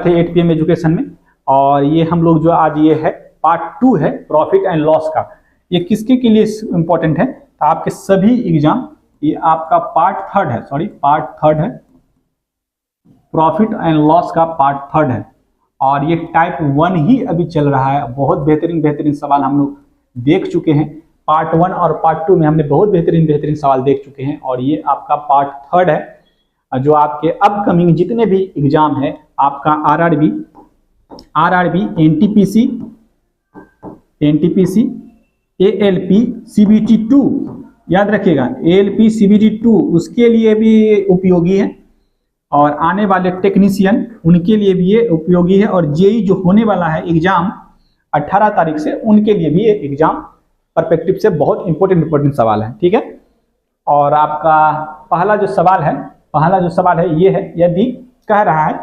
स्वागत है 8 PM education में। और ये हम लोग जो आज ये है पार्ट 2 है प्रॉफिट एंड लॉस का। ये किसके के लिए इंपॉर्टेंट है? तो आपके सभी एग्जाम, ये आपका पार्ट 3 है, पार्ट 3 है, प्रॉफिट एंड लॉस का पार्ट 3 है। और ये टाइप 1 ही अभी चल रहा है। बहुत बेहतरीन सवाल हम लोग देख चुके हैं। पार्ट 1 और पार्ट 2 में हमने बहुत बेहतरीन सवाल देख चुके हैं। और ये आपका पार्ट 3 है, जो आपके अपकमिंग जितने भी एग्जाम है, आपका आरआरबी, एनटीपीसी, एएलपी, सीबीटी 2, याद रखिएगा एएलपी सीबीटी 2 उसके लिए भी उपयोगी है। और आने वाले टेक्नीशियन उनके लिए भी ये उपयोगी है। और जेई जो होने वाला है एग्जाम 18 तारीख से, उनके लिए भी ये एग्जाम परस्पेक्टिव से बहुत इंपॉर्टेंट सवाल है। ठीक है। और आपका पहला जो सवाल है ये है, यदि कह रहा है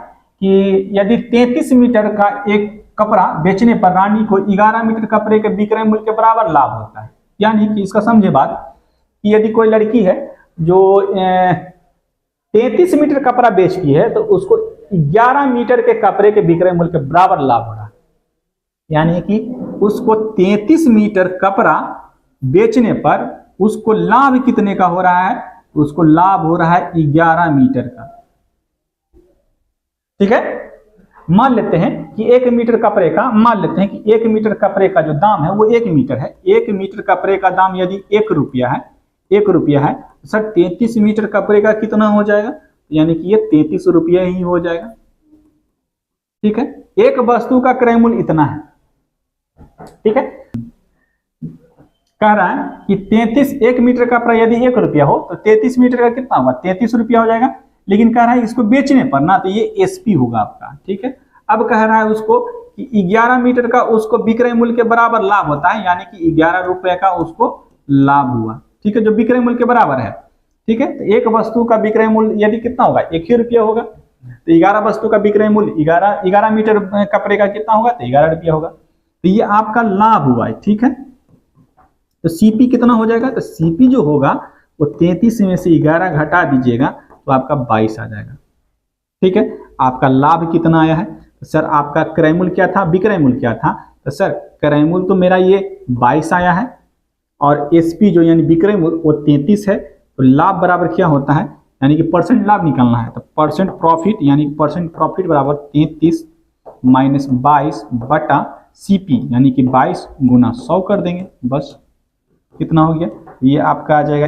कि यदि 33 मीटर का एक कपड़ा बेचने पर रानी को 11 मीटर कपड़े के विक्रय मूल्य के बराबर लाभ होता है। यानी कि इसका समझे बात कि यदि कोई लड़की है जो 33 मीटर कपड़ा बेचती है तो उसको 11 मीटर के कपड़े के विक्रय मूल्य के बराबर लाभ हो रहा है। यानी कि उसको 33 मीटर कपड़ा बेचने पर उसको लाभ कितने का हो रहा है? उसको लाभ हो रहा है 11 मीटर का। ठीक है। मान लेते हैं कि 1 मीटर कपड़े का, जो दाम है वो 1 मीटर है। 1 मीटर कपड़े का दाम यदि 1 रुपया है, तो सर 33 मीटर कपड़े का कितना हो जाएगा? यानी कि ये 33 रुपया ही हो जाएगा। ठीक है। एक वस्तु का क्रय मूल्य इतना है। ठीक है। कह रहा है कि 1 मीटर का कपड़ा यदि 1 रुपया हो तो 33 मीटर का कितना होगा? 33 रुपया हो जाएगा। लेकिन कह रहा है इसको बेचने पर ना, तो ये एसपी होगा आपका। ठीक है। अब कह रहा है उसको कि 11 मीटर का उसको विक्रय मूल्य के बराबर लाभ होता है, यानी कि 11 रुपए का उसको लाभ हुआ। ठीक है, जो विक्रय मूल्य के बराबर है। ठीक है। तो एक वस्तु का विक्रय मूल्य यदि कितना होगा? 1 ही रुपया होगा। तो 11 वस्तु का विक्रय मूल्य 11 मीटर कपड़े का कितना होगा? तो 11 रुपया होगा। तो ये आपका लाभ हुआ है। ठीक है। तो सीपी कितना हो जाएगा? तो सीपी जो होगा वो 33 में से 11 घटा दीजिएगा तो आपका 22 आ जाएगा। ठीक है। आपका लाभ कितना आया है? तो सर आपका क्रय मूल्य क्या था, विक्रय मूल्य क्या था? तो सर क्रय मूल्य तो मेरा ये 22 आया है और एसपी जो यानी विक्रय मूल्य वो 33 है। तो लाभ बराबर क्या होता है? यानी कि परसेंट लाभ निकालना है। तो परसेंट प्रॉफिट, यानी परसेंट प्रॉफिट बराबर 33 माइनस 22 बटा सीपी, यानी कि 22 गुना 100 कर देंगे। बस कितना हो गया? ये आपका आ जाएगा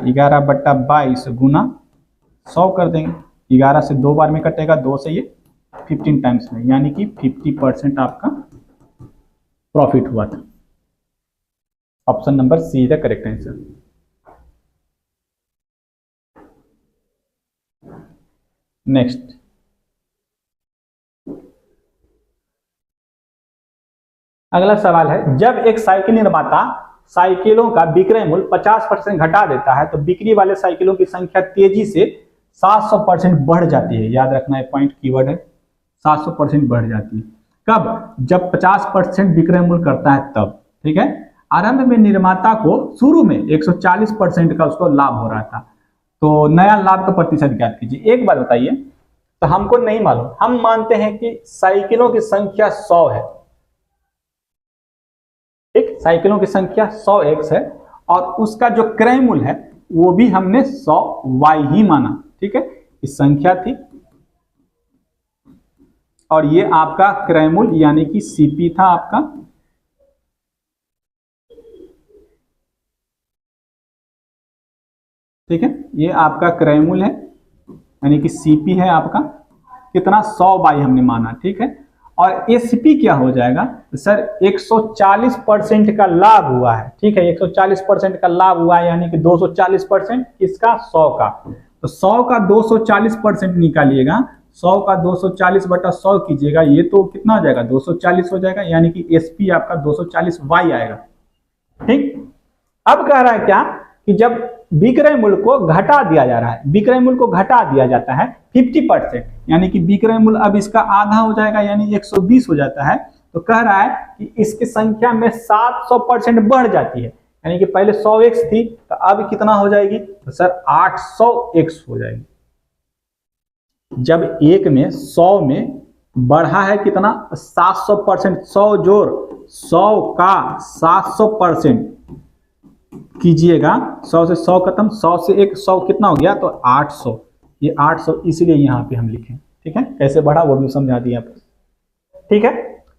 11 बटा 22 गुना 100 कर देंगे। 11 से 2 बार में कटेगा, 2 से ये 15 टाइम्स में, यानी कि 50% आपका प्रॉफिट हुआ था। Option number C is the correct answer. Next, अगला सवाल है, जब एक साइकिल निर्माता साइकिलों का विक्रय मूल्य 50% घटा देता है तो बिक्री वाले साइकिलों की संख्या तेजी से 700% बढ़ जाती है। याद रखना है, पॉइंट कीवर्ड है, 700% बढ़ जाती है। कब? जब 50% विक्रय मूल्य करता है तब। ठीक है। आरंभ में निर्माता को शुरू में 140% का उसको लाभ हो रहा था। तो नया लाभ का प्रतिशत ज्ञात कीजिए। एक बात बताइए, तो हमको नहीं मालूम, हम मानते हैं कि साइकिलों की संख्या 100 है। ठीक, साइकिलों की संख्या 100x है और उसका जो क्रय मूल्य है वो भी हमने 100y ही माना। ठीक है, इस संख्या थी और ये आपका क्रय मूल्य यानी कि सीपी था आपका। ठीक है, ये आपका क्रय मूल्य है यानी कि सीपी है आपका। कितना? 100y हमने माना। ठीक है। और एसपी क्या हो जाएगा? तो सर 140% का लाभ हुआ है। ठीक है, 140% का लाभ हुआ है, यानी कि 240% किसका? 100 का। तो 100 का 240% निकालिएगा, 100 का 240 बटा 100 कीजिएगा, ये तो कितना हो जाएगा? 240 हो जाएगा, यानी कि एसपी आपका 240y आएगा। ठीक। अब कह रहा है क्या कि जब विक्रय मूल्य को घटा दिया जा रहा है, विक्रय मूल्य को घटा दिया जाता है 50%, यानी कि विक्रय मूल्य अब इसका आधा हो जाएगा, यानी 120 हो जाता है। तो कह रहा है कि इसकी संख्या में 700% बढ़ जाती है, यानी कि पहले 100x थी तो अब कितना हो जाएगी? तो सर 800x हो जाएगी। जब 1 में 100 में बढ़ा है कितना 700%, 100 जोड़ 100 का 700% कीजिएगा, 100 से 100 खत्म, 100 से 100 कितना हो गया, तो 800, ये 800 इसलिए यहाँ पे हम लिखें। ठीक है, कैसे बढ़ा वो भी समझा दिया आपको। ठीक है,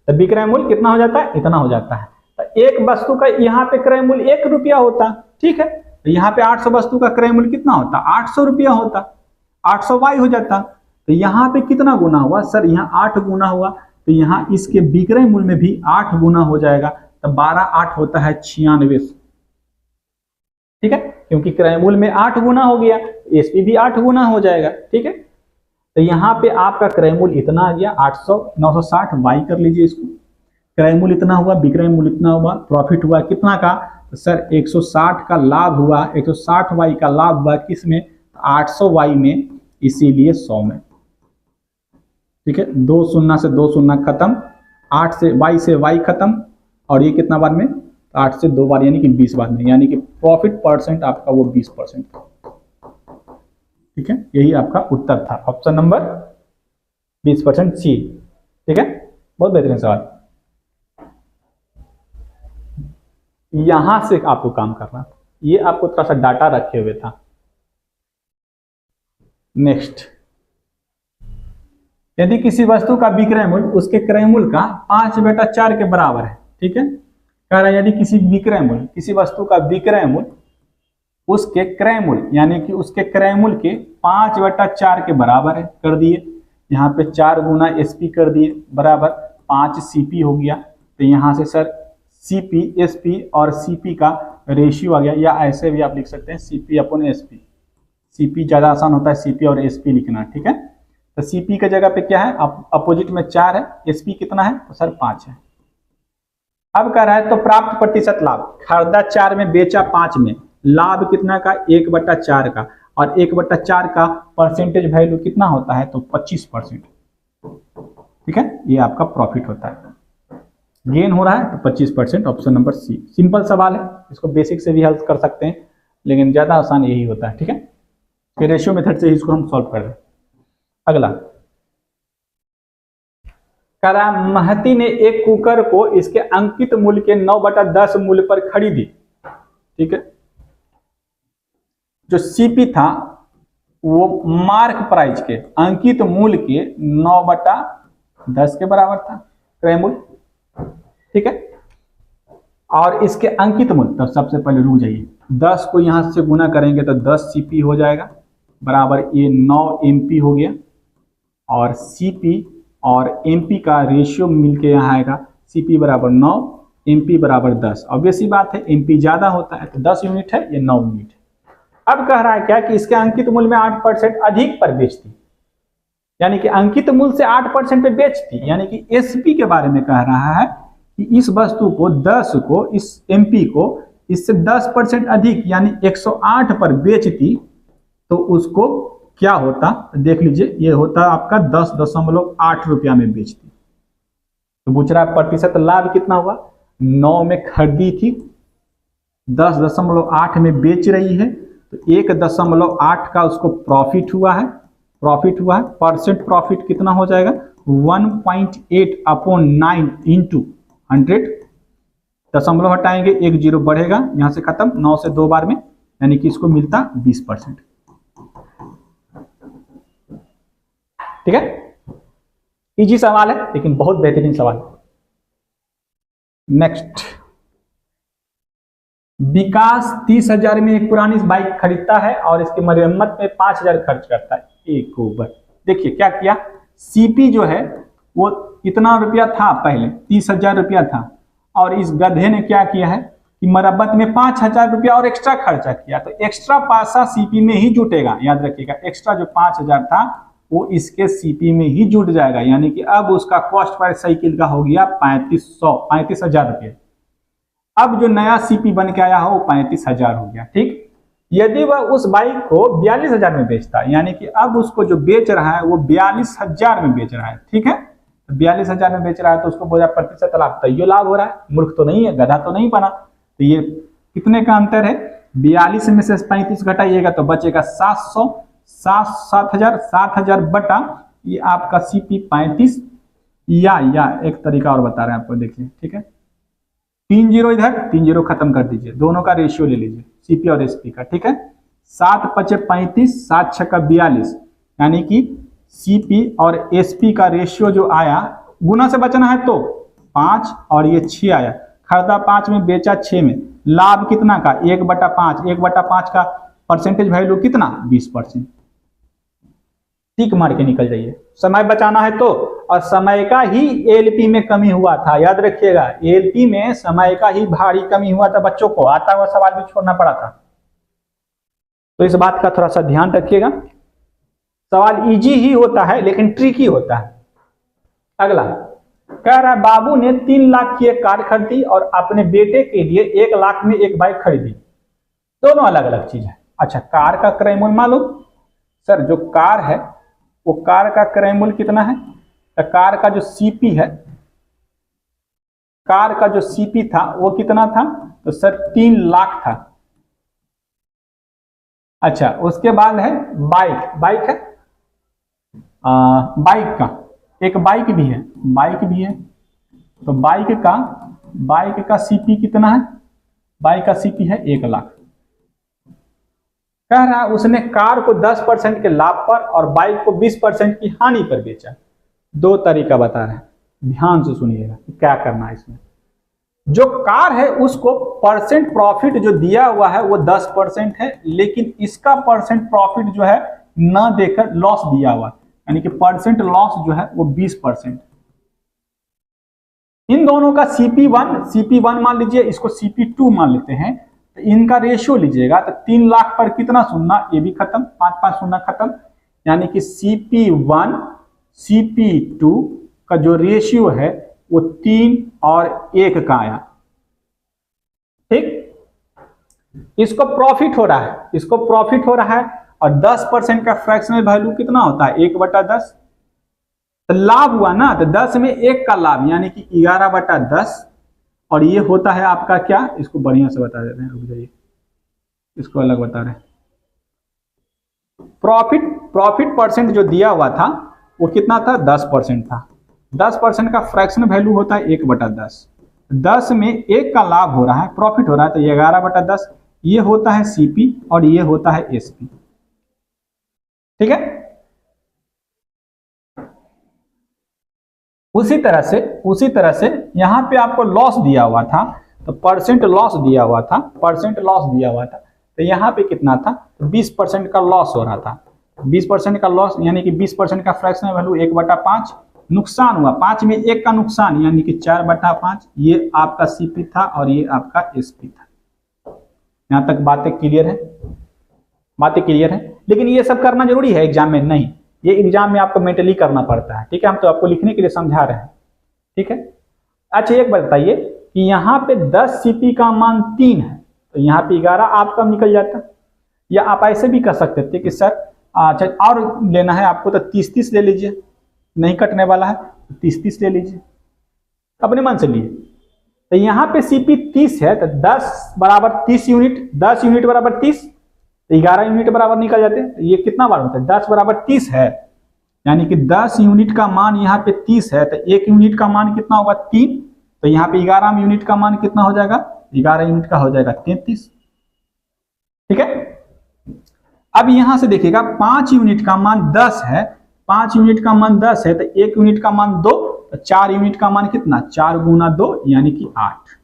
तो विक्रय मूल्य कितना हो जाता है, इतना हो जाता है। तो एक वस्तु का यहाँ पे क्रय मूल्य 1 रुपया होता। ठीक है, तो यहाँ पे 800 वस्तु का क्रय मूल्य कितना होता, 800 रुपया होता, 800 वाई हो जाता। तो यहाँ पे कितना गुना हुआ सर, यहाँ 8 गुना हुआ, तो यहाँ इसके विक्रय मूल्य में भी 8 गुना हो जाएगा। तो 12 8 होता है 96। ठीक है, क्योंकि क्रय मूल्य में 8 गुना हो गया, एसपी भी 8 गुना हो जाएगा। ठीक है, तो यहाँ पे आपका क्रय मूल्य इतना आ गया 800, 960 वाई कर लीजिए इसको, क्रय मूल्य इतना हुआ, विक्रय मूल्य इतना हुआ, प्रॉफिट हुआ कितना का, तो सर 160 का लाभ हुआ, 160 वाई का लाभ हुआ किसमें, 800 वाई में, इसीलिए 100 में। ठीक है, 2 शून्य से 2 शून्य खत्म, 8 से वाई खत्म, और ये कितना बार में, 8 से 2 बार यानी कि 20 बार में, यानी कि प्रॉफिट परसेंट आपका वो 20% था। ठीक है, यही आपका उत्तर था, ऑप्शन नंबर 20% सी। ठीक है, बहुत बेहतरीन सवाल। यहां से आपको काम करना, ये आपको थोड़ा सा डाटा रखे हुए था। नेक्स्ट, यदि किसी वस्तु का विक्रय मूल्य उसके क्रय मूल्य का 5/4 के बराबर है। ठीक है, कह रहा है यदि किसी विक्रय मूल्य, किसी वस्तु का विक्रय मूल्य उसके क्रय मूल्य यानी कि उसके क्रय मूल्य के 5/4 के बराबर है, कर दिए, यहाँ पे 4 गुना एसपी कर दिए, बराबर 5 सीपी हो गया। तो यहाँ से सर सीपी, एसपी और सीपी का रेशियो आ गया, या ऐसे भी आप लिख सकते हैं सीपी अपॉन एसपी। सीपी ज़्यादा आसान होता है सीपी और एसपी लिखना। ठीक है, तो सीपी की जगह पे क्या है, अपोजिट में 4 है, एसपी कितना है, तो सर 5 है। अब कह रहा है तो प्राप्त प्रतिशत लाभ, खरीदा 4 में, बेचा 5 में, लाभ कितना का, 1/4 का, और 1/4 का परसेंटेज वैल्यू कितना होता है, तो 25%। ठीक है, ये आपका प्रॉफिट होता है, गेन हो रहा है तो 25%, ऑप्शन नंबर सी। सिंपल सवाल है, इसको बेसिक से भी हल कर सकते हैं, लेकिन ज्यादा आसान यही होता है। ठीक है, फिर रेशियो मेथड से इसको हम सॉल्व कर दें। अगला कह रहा है महती ने एक कुकर को इसके अंकित मूल्य के 9/10 मूल्य पर खरीदी। ठीक है, जो सीपी था वो मार्क प्राइस के अंकित मूल्य के 9/10 के बराबर था क्रय मूल्य। ठीक है, और इसके अंकित मूल्य, तो सबसे पहले रुक जाइए, 10 को यहां से गुना करेंगे तो 10 सीपी हो जाएगा, बराबर ये 9 एमपी हो गया, और सीपी और एमपी का रेशियो मिलके यहाँ आएगा, सीपी बराबर 9, एमपी बराबर 10। ऑब्वियस सी बात है, एमपी ज्यादा होता है तो 10 यूनिट है, ये 9 यूनिट है। अब कह रहा है क्या कि इसके अंकित मूल्य में 8% अधिक पर बेचती, यानी कि अंकित मूल्य से 8% पे बेचती, यानी कि एसपी के बारे में कह रहा है कि इस वस्तु को 10 को, इस एमपी को इससे 10% अधिक यानी 108 पर बेचती, तो उसको क्या होता, देख लीजिए, ये होता आपका 10.8 रुपया में बेचती। तो पूछ रहा है प्रतिशत लाभ कितना हुआ, 9 में खरीदी थी, 10.8 में बेच रही है, तो 1.8 का उसको प्रॉफिट हुआ है, परसेंट प्रॉफिट कितना हो जाएगा, 1.8/9 इंटू 100, दशमलव हटाएंगे, 1 0 बढ़ेगा, यहां से खत्म, 9 से 2 बार में, यानी कि इसको मिलता 20%। ठीक है, इजी सवाल है लेकिन बहुत बेहतरीन सवाल। नेक्स्ट, विकास 30,000 में एक पुरानी बाइक खरीदता है और इसकी मरम्मत में 5,000 खर्च करता है। एक ओवर, देखिए क्या किया, सीपी जो है वो इतना रुपया था, पहले 30,000 रुपया था, और इस गधे ने क्या किया है कि मरम्मत में 5,000 रुपया और एक्स्ट्रा खर्चा किया, तो एक्स्ट्रा पैसा सीपी में ही जुटेगा, याद रखिएगा, एक्स्ट्रा जो 5,000 था वो इसके सीपी में ही जुट जाएगा, यानी कि अब उसका कॉस्ट पर साइकिल का हो गया 35,000 रुपये। अब जो नया सीपी बन के आया हो वो 35,000 हो गया। ठीक, यदि वह उस बाइक को 42,000 में बेचता है, यानी कि अब उसको जो बेच रहा है वो 42,000 में बेच रहा है। ठीक है, 42,000 में बेच रहा है तो उसको बोला प्रतिशत लाभ, तो ये लाभ हो रहा है, मूर्ख तो नहीं है, गधा तो नहीं बना। तो ये कितने का अंतर है, 42 में से 35 घटाइएगा तो बचेगा 700, 7,000 बटा ये आपका सीपी 35, या एक तरीका और बता रहे हैं आपको, देखिए ठीक है। 3 जीरो इधर, 3 जीरो खत्म कर दीजिए, दोनों का रेशियो ले लीजिए सीपी और एसपी का, ठीक है। 7 पचे 35, 7 छक्का 42, यानी कि सीपी और एसपी का रेशियो जो आया, गुना से बचना है तो 5 और ये 6 आया, खरीदा 5 में बेचा 6 में, लाभ कितना का 1/5, 1/5 का परसेंटेज वैल्यू कितना 20%। टिक मार के निकल जाइए, समय बचाना है तो। और समय का ही एएलपी में कमी हुआ था, याद रखिएगा, एएलपी में समय का ही भारी कमी हुआ था, बच्चों को आता हुआ सवाल भी छोड़ना पड़ा था, तो इस बात का थोड़ा सा ध्यान रखिएगा। सवाल इजी ही होता है लेकिन ट्रिकी होता है। अगला कह रहा है बाबू ने 3 लाख की एक कार खरीदी और अपने बेटे के लिए 1 लाख में एक बाइक खरीदी, दोनों अलग अलग चीज है। अच्छा, कार का क्रय मूल्य मालूम? सर जो कार है वो कार का क्रय मूल्य कितना है? तो कार का जो सीपी है, कार का जो सीपी था वो कितना था? तो सर 3 लाख था। अच्छा, उसके बाद है बाइक, बाइक है बाइक का एक बाइक भी है, बाइक भी है, तो बाइक का सीपी कितना है? बाइक का सीपी है 1 लाख। कह रहा है उसने कार को 10% के लाभ पर और बाइक को 20% की हानि पर बेचा। दो तरीका बता रहे हैं, ध्यान से सुनिएगा क्या करना है इसमें। जो कार है उसको परसेंट प्रॉफिट जो दिया हुआ है वो 10% है, लेकिन इसका परसेंट प्रॉफिट जो है न देकर लॉस दिया हुआ, यानी कि परसेंट लॉस जो है वो 20%। इन दोनों का CP1 मान लीजिए, इसको CP2 मान लेते हैं, तो इनका रेशियो लीजिएगा तो 3 लाख पर कितना शून्य, ये भी खत्म, 5 शून्य खत्म, यानी कि CP1 CP2 का जो रेशियो है वो 3 और 1 का आया। ठीक, इसको प्रॉफिट हो रहा है, इसको प्रॉफिट हो रहा है, और 10% का फ्रैक्शनल वैल्यू कितना होता है 1/10, तो लाभ हुआ ना, तो 10 में 1 का लाभ यानी कि 11/10, और ये होता है आपका क्या, इसको बढ़िया से बता देते हैं, रुक जाइए, इसको अलग बता रहे हैं। प्रॉफिट परसेंट जो दिया हुआ था वो कितना था 10% था, 10% का फ्रैक्शन वैल्यू होता है 1/10, 10 में 1 का लाभ हो रहा है, प्रॉफिट हो रहा है, तो 11/10, ये होता है सीपी और ये होता है एसपी। ठीक है, उसी तरह से यहां पे आपको लॉस दिया हुआ था, तो परसेंट लॉस दिया हुआ था, तो यहां पे कितना था 20% का लॉस हो रहा था, 20% का लॉस यानी कि 20% का फ्रैक्शनल वैल्यू 1/5, नुकसान हुआ 5 में 1 का नुकसान यानी कि 4/5, ये आपका सीपी था और ये आपका एसपी था। यहां तक बातें क्लियर है, लेकिन ये सब करना जरूरी है एग्जाम में? नहीं, ये एग्जाम में आपको मेंटली करना पड़ता है। ठीक है, हम तो आपको लिखने के लिए समझा रहे हैं। ठीक है, अच्छा एक बताइए कि यहाँ पे 10 सीपी का मान 3 है, तो यहाँ पे 11 आपका निकल जाता, या आप ऐसे भी कर सकते थे कि सर अच्छा और लेना है आपको तो 30-30 ले लीजिए, नहीं कटने वाला है तो 30-30 ले लीजिए, अपने मन से लिए। तो यहाँ पे सीपी 30 है, तो 10 बराबर 30 यूनिट, 10 यूनिट बराबर 30, तो 11 यूनिट बराबर निकल जाते हैं। तो ये कितना बार होता है 10 बराबर 30 है, यानी कि 10 यूनिट का मान यहाँ पे 30 है, तो 1 यूनिट का मान कितना होगा 3, तो यहाँ पे 11 यूनिट का मान कितना हो जाएगा 11 यूनिट का हो जाएगा 33। ठीक है, अब यहां से देखिएगा 5 यूनिट का मान 10 है, 5 यूनिट का मान 10 है, तो 1 यूनिट का मान 2, तो 4 यूनिट का मान कितना 4 गुना 2 यानी कि 8।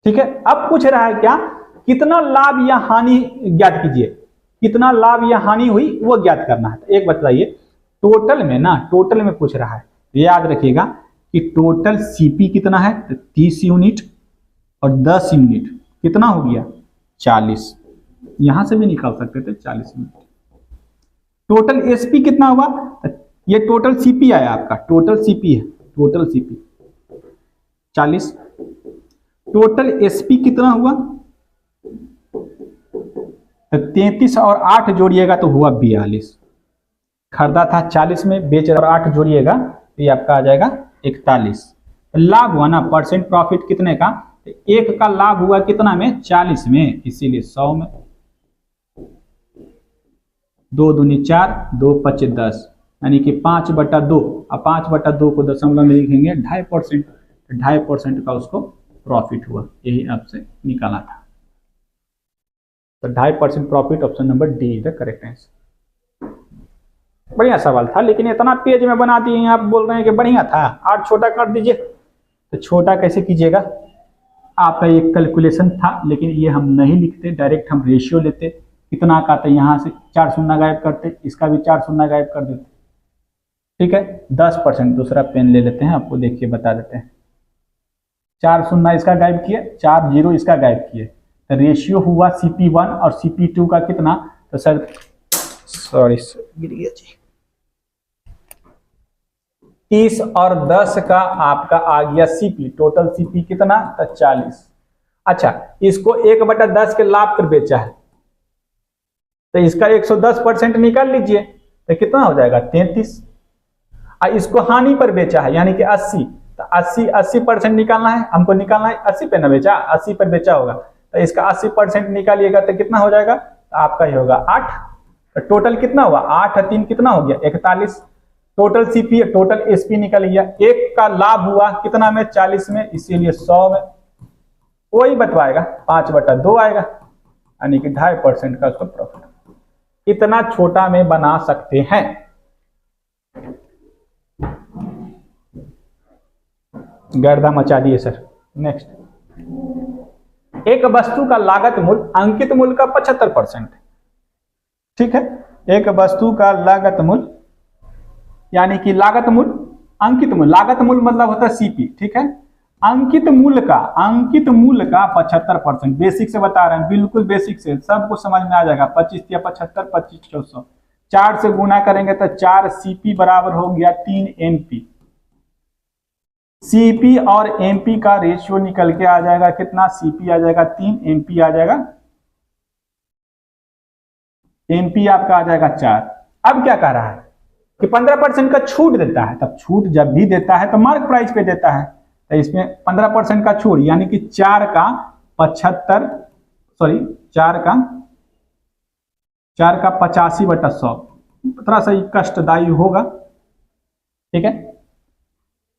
ठीक है, अब पूछ रहा है क्या, कितना लाभ या हानि ज्ञात कीजिए, कितना लाभ या हानि हुई वो ज्ञात करना है। तो एक बताइए, टोटल में पूछ रहा है, याद रखिएगा कि टोटल सीपी कितना है, तो 30 यूनिट और 10 यूनिट कितना हो गया 40, यहां से भी निकाल सकते थे 40 यूनिट। टोटल एसपी कितना हुआ, ये टोटल सीपी आया आपका, टोटल सीपी है, टोटल सीपी 40, टोटल एसपी कितना हुआ, 33 और 8 जोड़िएगा तो हुआ 42, खरीदा था 40 में, बेच और 8 जोड़िएगा तो ये आपका आ जाएगा 41। लाभ हुआ ना, परसेंट प्रॉफिट कितने का, 1 का लाभ हुआ कितना में 40 में, इसीलिए 100 में, 2 दूनी 4, 2 5 10, यानी कि 5/2। अब 5/2 को दशमलव में लिखेंगे 2.5%, 2.5% का उसको प्रॉफिट हुआ, यही आपसे निकाला था। तो 2.5% profit, option number D is the correct answer. बढ़िया सवाल था, लेकिन इतना पेज में बना दिए आप बोल रहे हैं कि बढ़िया था, और छोटा कर दीजिए। तो छोटा कैसे कीजिएगा, आपका एक कैलकुलेशन था, लेकिन ये हम नहीं लिखते, डायरेक्ट हम रेशियो लेते। कितना का था, यहाँ से 4 शून्य गायब करते, इसका भी 4 शून्य गायब कर देते। ठीक है, 10%। दूसरा पेन ले लेते हैं, आपको देखिए बता देते हैं। 4 शून्य इसका गायब किए, 4 0 इसका गायब किए, तो रेशियो हुआ CP1 और CP2 का कितना, तो सर सॉरी गिर गया जी, 30 और 10 का आपका आ गया CP, टोटल CP कितना, तो 40। अच्छा, इसको 1/10 के लाभ पर बेचा है, तो इसका 110% निकाल लीजिए, तो कितना हो जाएगा 33। और इसको हानि पर बेचा है यानी कि 80, तो 80% निकालना है हमको, निकालना है 80 पे ना बेचा, 80 पर बेचा होगा, तो इसका 80% निकालिएगा तो कितना हो जाएगा, तो आपका ही होगा 8। तो टोटल कितना हुआ, 8 और 3 कितना हो गया 41। टोटल CP, टोटल SP निकल गया। एक का लाभ हुआ कितना में, 40 में, इसीलिए 100 में। वही बतवाएगा 5/2 आएगा, यानी कि 2.5% का उसको प्रॉफिट। इतना छोटा में बना सकते हैं। गर्दा मचा दिए सर। नेक्स्ट, एक वस्तु का लागत मूल्य अंकित मूल्य का 75%। ठीक है, एक वस्तु का लागत मूल्य यानी कि लागत मूल्य, अंकित मूल्य, लागत मूल्य मतलब होता है CP। ठीक है, अंकित मूल्य का 75%। बेसिक से बता रहे हैं, बिल्कुल बेसिक से, सबको समझ में आ जाएगा। 25 या 75, 25 400, 4 से गुना करेंगे तो 4 CP बराबर हो गया 3 MP। CP और MP का रेशियो निकल के आ जाएगा कितना, CP आ जाएगा 3, MP आ जाएगा, MP आपका आ जाएगा 4। अब क्या कह रहा है कि 15% का छूट देता है, तब छूट जब भी देता है तो मार्क प्राइस पे देता है, तो इसमें 15% का छूट यानी कि 4 का 85/100, थोड़ा सा कष्टदायी होगा। ठीक है,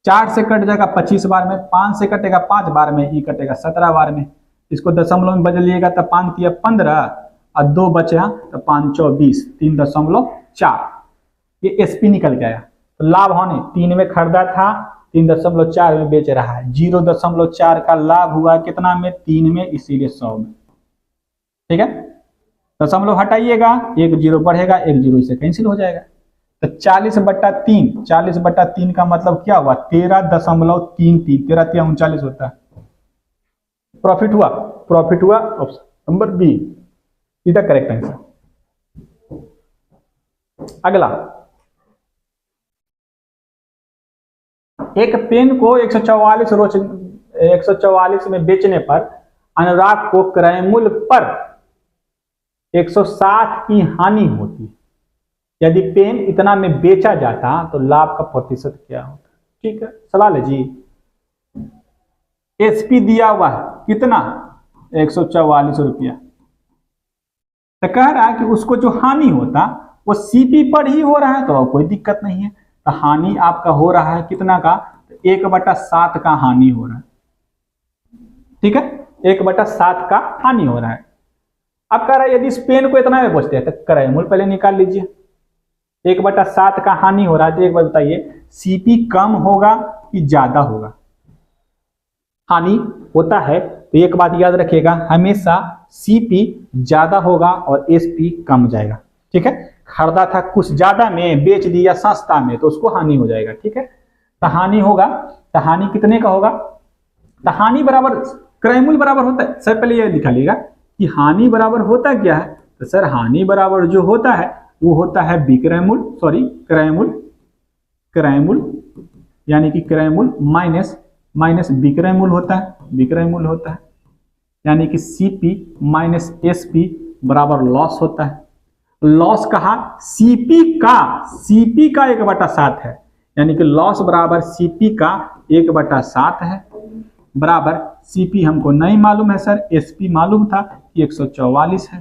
4 से कट जाएगा 25 बार में, 5 से कटेगा 5 बार में, ई कटेगा 17 बार में। इसको दशमलव में बदलिएगा तो 5 तिया 15 और 2 बचा तो 5 चौ 20, 3.4। ये SP निकल गया। तो लाभ हानि 3 में खरीदा था, 3.4 में बेच रहा है, 0.4 का लाभ हुआ कितना में, 3 में, इसीलिए 100 में। ठीक है, दशमलव हटाइएगा, 1 0 बढ़ेगा, 1 0 इसे कैंसिल हो जाएगा। तो 40/3, 40/3 का मतलब क्या हुआ, 13.33, 13 तिया 39 होता है। प्रॉफिट हुआ, प्रॉफिट हुआ, option number B is the correct answer. अगला, एक पेन को 144 में बेचने पर अनुराग को क्रय मूल्य पर 160 की हानि होती। यदि पेन इतना में बेचा जाता तो लाभ का प्रतिशत क्या होता। ठीक है, सवाल है जी। SP दिया हुआ है कितना, 144 रुपया। तो कह रहा है कि उसको जो हानि होता वो CP पर ही हो रहा है, तो कोई दिक्कत नहीं है। तो हानि आपका हो रहा है कितना का, 1/7 का हानि हो रहा है। ठीक है, 1/7 का हानि हो रहा है। अब कह रहा है यदि इस पेन को इतना में बेचते हैं तो क्रय मूल्य पहले निकाल लीजिए। 1/7 का हानि हो रहा है, तो एक बार बताइए CP कम होगा कि ज्यादा होगा। हानि होता है तो एक बात याद रखिएगा, हमेशा CP ज्यादा होगा और SP कम जाएगा। ठीक है, खरीदा था कुछ ज्यादा में, बेच दिया सस्ता में, तो उसको हानि हो जाएगा। ठीक है, तो हानि होगा, तो हानि कितने का होगा, तो हानि बराबर क्रय मूल्य बराबर होता है। सर पहले ये लिखा लीजिएगा कि हानि बराबर होता क्या है, तो सर हानि बराबर जो होता है वो होता है विक्रय मूल्य, सॉरी क्रय मूल्य यानी कि क्रय मूल्य माइनस विक्रय मूल्य होता है, विक्रय मूल्य होता है, यानी कि CP माइनस SP बराबर लॉस होता है। लॉस कहा, CP का 1/7 है, यानी कि लॉस बराबर CP का 1/7 है, बराबर CP हमको नहीं मालूम है सर, SP मालूम था कि 144 है।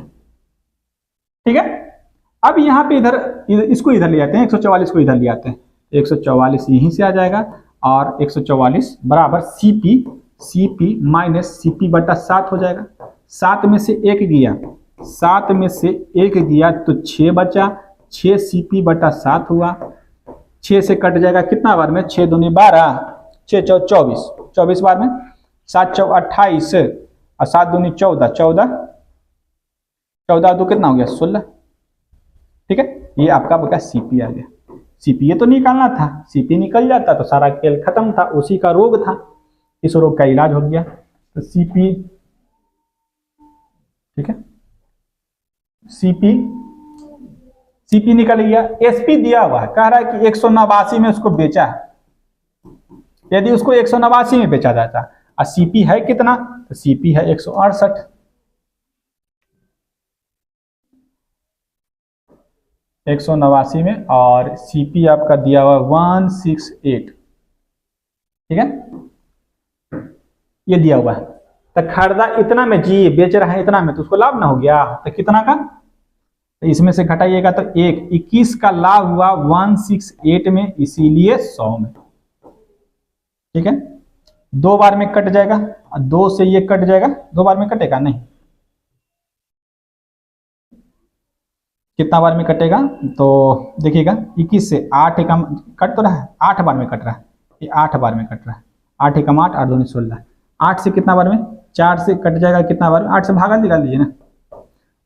ठीक है, अब यहाँ पे इसको इधर ले आते हैं, 144 को इधर ले आते हैं, 144 यहीं से आ जाएगा और 144 बराबर CP माइनस CP बटा 7 हो जाएगा। 7 में से 1 गया, 7 में से 1 गया तो 6 बचा, 6 CP बटा 7 हुआ। 6 से कट जाएगा कितना बार में, 6 दूनी 12, 6 चौ 24, 24 बार में, 7 चौ 28 और 7 दूनी 14, 14 दो कितना हो गया 16। ठीक है, ये आपका बता CP आ गया। CP ये तो निकालना था, CP निकल जाता तो सारा खेल खत्म था, उसी का रोग था, इस रोग का इलाज हो गया। तो CP, ठीक है, CP निकल गया। SP दिया हुआ है, कह रहा है कि 189 में उसको बेचा है। यदि उसको 189 में बेचा जाता और CP है कितना, तो CP है 168, 189 में, और CP आपका दिया हुआ 168। ठीक है, ये दिया हुआ है। तो खरीदा इतना में जी, बेच रहा है इतना में, तो उसको लाभ ना हो गया। तो कितना का, तो इसमें से घटाइएगा तो 21 का लाभ हुआ 168 में, इसीलिए 100 में। ठीक है, 2 बार में कट जाएगा, 2 से ये कट जाएगा, 2 बार में कटेगा नहीं, कितना बार में कटेगा तो देखिएगा, 21 से 8 एकम कट तो रहा है, 8 बार में कट रहा है, ये 8 बार में कट रहा है, 8 एकम 8, 8 दूनी 16, 8 से कितना बार में, 4 से कट जाएगा कितना बार में, 8 से भागा निकाल लीजिए ना,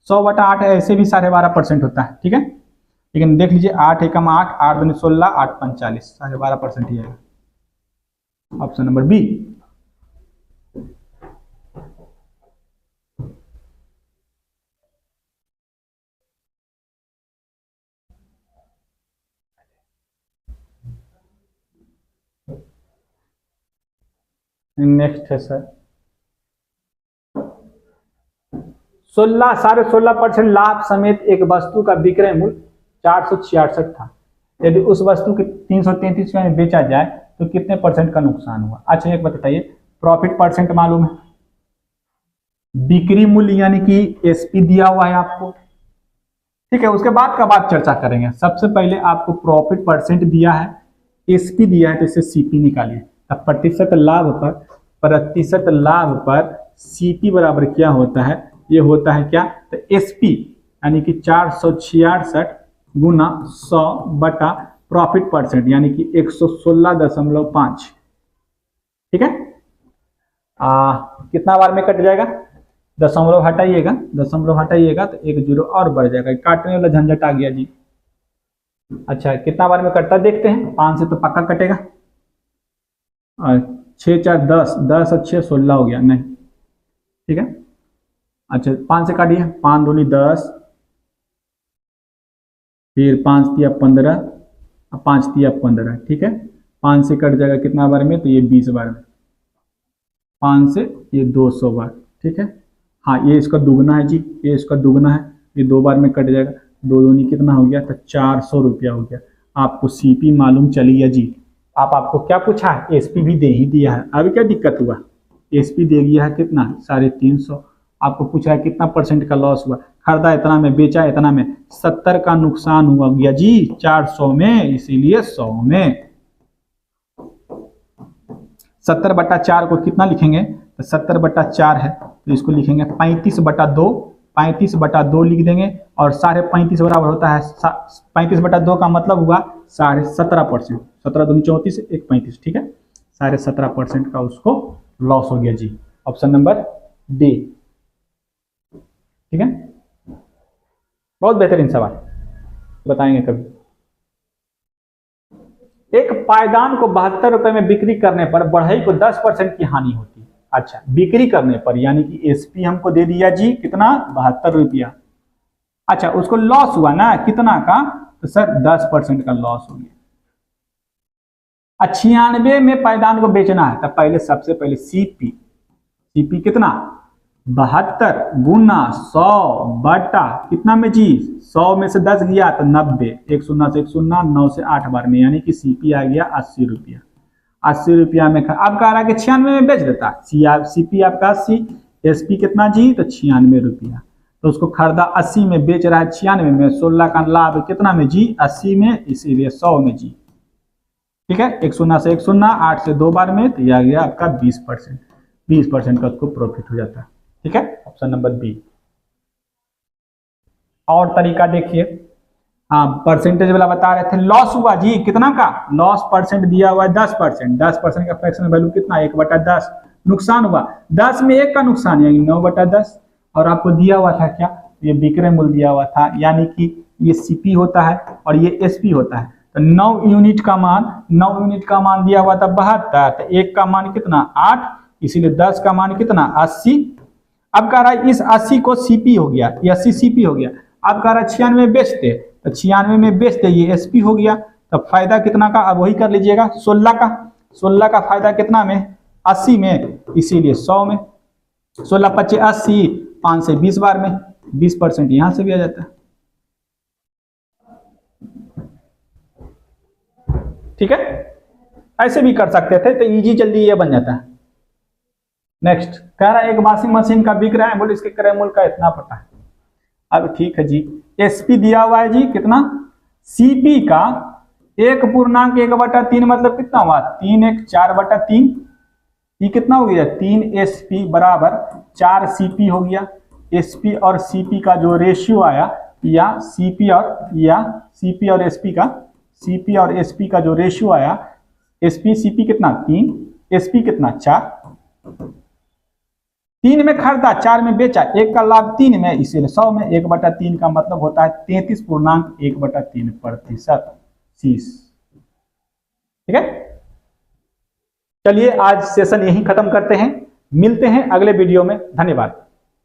100 बटा 8 ऐसे भी 12.5% होता है। ठीक है, लेकिन देख लीजिए 8 एकम 8, 8 दूनी 16, 8 45, 12.5% ही आएगा, ऑप्शन नंबर बी। नेक्स्ट है सर, 16.5% लाभ समेत एक वस्तु का विक्रय मूल्य 466 था। यदि उस वस्तु के 333 में बेचा जाए तो कितने % का नुकसान हुआ। अच्छा एक बताइए, प्रॉफिट परसेंट मालूम है, बिक्री मूल्य यानी कि SP दिया हुआ है आपको। ठीक है, उसके बाद का बात चर्चा करेंगे। सबसे पहले आपको प्रॉफिट परसेंट दिया है, SP दिया है, तो इसे CP निकालिए। अब प्रतिशत लाभ पर CP बराबर क्या होता है, ये होता है क्या, तो SP यानी कि 466 गुना 100 बटा प्रॉफिट परसेंट यानी कि 116.5। ठीक है, कितना बार में कट जाएगा, दशमलव हटाइएगा, तो 1 0 और बढ़ जाएगा, काटने वाला झंझट आ गया जी। अच्छा कितना बार में कटता देखते हैं, 5 से तो पक्का कटेगा, और 6 4 10, 10 और 6 16 हो गया नहीं। ठीक है, अच्छा 5 से काटिए, 5 दूनी 10, फिर 5 तिया 15, 5 तिया 15। ठीक है, 5 से कट जाएगा कितना बार में, तो ये 20 बार में, 5 से ये 200 बार। ठीक है, हाँ ये इसका दुगना है जी, ये इसका दुगना है, ये 2 बार में कट जाएगा, 2 दूनी कितना हो गया, तो 400 रुपया हो गया। आपको CP मालूम चली गया जी। आपको क्या पूछा है, SP भी दे ही दिया है, अभी क्या दिक्कत हुआ, SP दे दिया है कितना 350। आपको पूछा है कितना % का लॉस हुआ, खरीदा इतना में, बेचा इतना में, 70 का नुकसान हुआ गया जी 400 में, इसीलिए 100 में। 70 बटा 4 को कितना लिखेंगे, तो 70 बटा 4 है तो इसको लिखेंगे 35 बटा 2, 35 बटा 2 लिख देंगे, और 35.5 बराबर होता है 35 बटा 2 का मतलब हुआ 17.5%, 17 दूनी 34, 1 35। ठीक है, 17.5% का उसको लॉस हो गया जी, ऑप्शन नंबर डी। ठीक है, बहुत बेहतरीन सवाल, बताएंगे कभी। एक पायदान को 72 रुपए में बिक्री करने पर बढ़ई को 10% की हानि होती है। अच्छा बिक्री करने पर यानी कि SP हमको दे दिया जी कितना, 72 रुपया। अच्छा उसको लॉस हुआ ना कितना का, तो सर 10% का लॉस हो गया। 96 में पायदान को बेचना है, तब पहले सबसे पहले CP कितना, 72 गुना 100 बटा कितना में जी, 100 में से 10 गया तो 90, 1 0 से 1 0, 9 से 8 बार में, यानी कि CP आ गया 80 रुपया। 80 रुपया में अब कह रहा है कि 96 में बेच देता, CP आपका 80, SP कितना जी, तो 96 रुपया। तो उसको खरीदा 80 में, बेच रहा है 96 में, 16 का लाभ कितना में जी, 80 में, इसीलिए 100 में जी। ठीक है, एक शून्य से एक शून्य, 8 से 2 बार में, तो यह आ गया आपका 20%। 20% का उसको प्रॉफिट हो जाता है। ठीक है, ऑप्शन नंबर बी। और तरीका देखिए, हाँ परसेंटेज वाला बता रहे थे, लॉस हुआ जी कितना का, लॉस परसेंट दिया हुआ है 10%, 10% का फ्रैक्शन वैल्यू कितना, 1/10। नुकसान हुआ 10 में 1 का नुकसान यानी 9/10, और आपको दिया हुआ था क्या, ये विक्रय मूल्य दिया हुआ था, यानी कि ये सीपी होता है और ये एसपी होता है। तो 9 यूनिट का मान, 9 यूनिट का मान दिया हुआ था 72, तो 1 का मान कितना 8, इसीलिए 10 का मान कितना 80। अब कह रहा है इस 80 को सीपी हो गया, ये 80 सीपी हो गया। अब कह रहा है 96 बेचते, तो 96 में बेचते, ये एसपी हो गया। तब फायदा कितना का, अब वही कर लीजिएगा 16 का, 16 का फायदा कितना में 80 में, इसीलिए 100 में। 16 25 80, 5 से 20 बार में, 20% यहां से भी आ जाता है। ठीक है, ऐसे भी कर सकते थे, तो इजी जल्दी ये बन जाता है। नेक्स्ट कह रहा है एक वॉशिंग मशीन का बिक रहा है, बोले इसके क्रय मूल्य का इतना पता है। अब ठीक है जी, एसपी दिया हुआ है जी कितना, सीपी का 1.1/3 मतलब कितना हुआ, 3 1 4/3, ये कितना हो गया 3 एसपी बराबर 4 सीपी हो गया। एसपी और सीपी का जो रेशियो आया, या सीपी और एसपी का जो रेशियो आया, एसपी सीपी कितना 3, एसपी कितना 4। 3 में खरीदा, 4 में बेचा, 1 का लाभ 3 में, इसीलिए 100 में। 1/3 का मतलब होता है 33.1/3% शीश। ठीक है, चलिए आज सेशन यहीं खत्म करते हैं, मिलते हैं अगले वीडियो में। धन्यवाद।